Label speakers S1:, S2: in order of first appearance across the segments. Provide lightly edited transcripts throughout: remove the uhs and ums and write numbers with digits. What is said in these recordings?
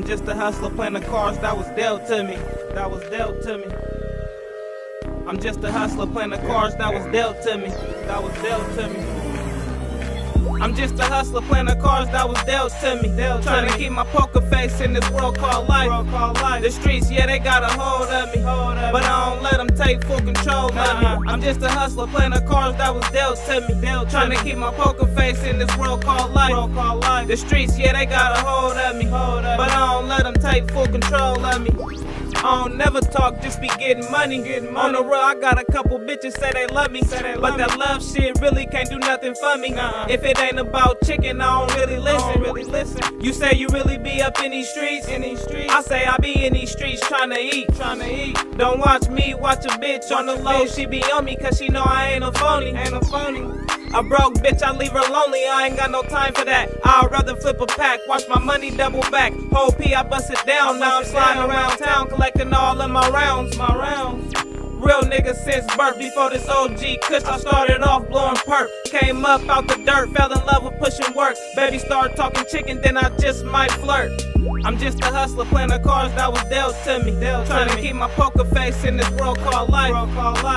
S1: I'm just a hustler playing the cards that was dealt to me. That was dealt to me. I'm just a hustler playing the cards that was dealt to me. That was dealt to me. I'm just a hustler playing the cards that was dealt to me. Trying to keep my poker face in this world called life. The streets, yeah, they got a hold of me, but I don't let them take full control of me. I'm just a hustler playing the cards that was dealt to me. Trying to keep my poker face in this world called life. The streets, yeah, they got a hold of me, but I don't let them take full control of me. I don't never talk, just be getting money. On the road, I got a couple bitches say they love me, but that love shit really can't do nothing for me. If it ain't about chicken, I don't really listen. You say you really be up in these streets? I say I be in these streets trying to eat. Don't watch me, watch a bitch on the low. She be on me cause she know I ain't a phony. A broke bitch, I leave her lonely, I ain't got no time for that. I'd rather flip a pack, watch my money double back. Whole P, I bust it down, now I'm sliding around town, collecting all of my rounds. Real nigga since birth, before this OG kush, I started off blowing perp. Came up out the dirt, fell in love with pushing work. Baby started talking chicken, then I just might flirt. I'm just a hustler playing the cards that was dealt to me. Trying to keep my poker face in this world called life.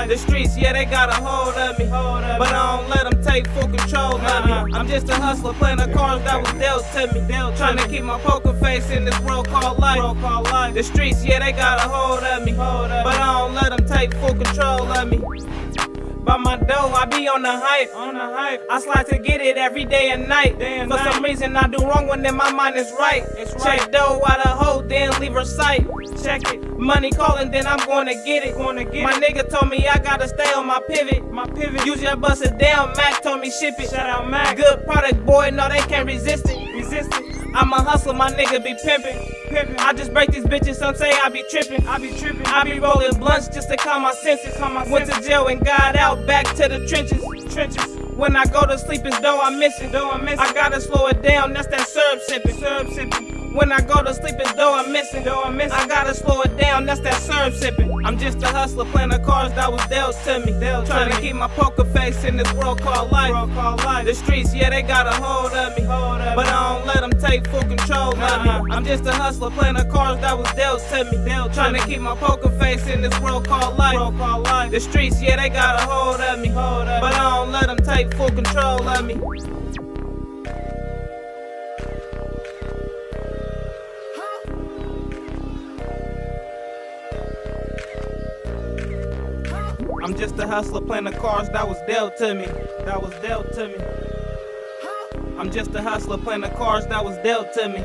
S1: The streets, yeah, they got a hold of me, but I don't let them take full control of me. I'm just a hustler playing the cards that was dealt to me. Trying to keep my poker face in this world called life. The streets, yeah, they got a hold of me, but I don't let them take full control of me. By my dough, I be on the hype. I slide to get it every day and night. For some reason I do wrong when in my mind is right. Check dough while the hoe, then leave her sight. Check it, money calling, then I'm gonna get it. My nigga told me I gotta stay on my pivot. Usually I bust it down, Mac told me ship it. Shout out Mac. Good product, boy, no they can't resist it. I'm a hustler, my nigga be pimpin'. I just break these bitches, some say I be trippin'. I be rolling blunts just to calm my senses. Went to jail and got out, back to the trenches. When I go to sleep, it's dough I miss it. I gotta slow it down, that's that syrup sippin'. When I go to sleep, it's dough I miss it. I gotta slow it down, that's that syrup sippin'. I'm just a hustler playing the cards that was dealt to me. Trying to keep my poker face in this world called life. The streets, yeah, they got a hold of me, but I don't let them take full control of me. I'm just a hustler playing the cards that was dealt to me. Trying to keep my poker face in this world called life. The streets, yeah, they got a hold of me, but I don't let them take full control of me. I'm just a hustler playing the cards that was dealt to me. I'm just a hustler playing the cards that was dealt to me.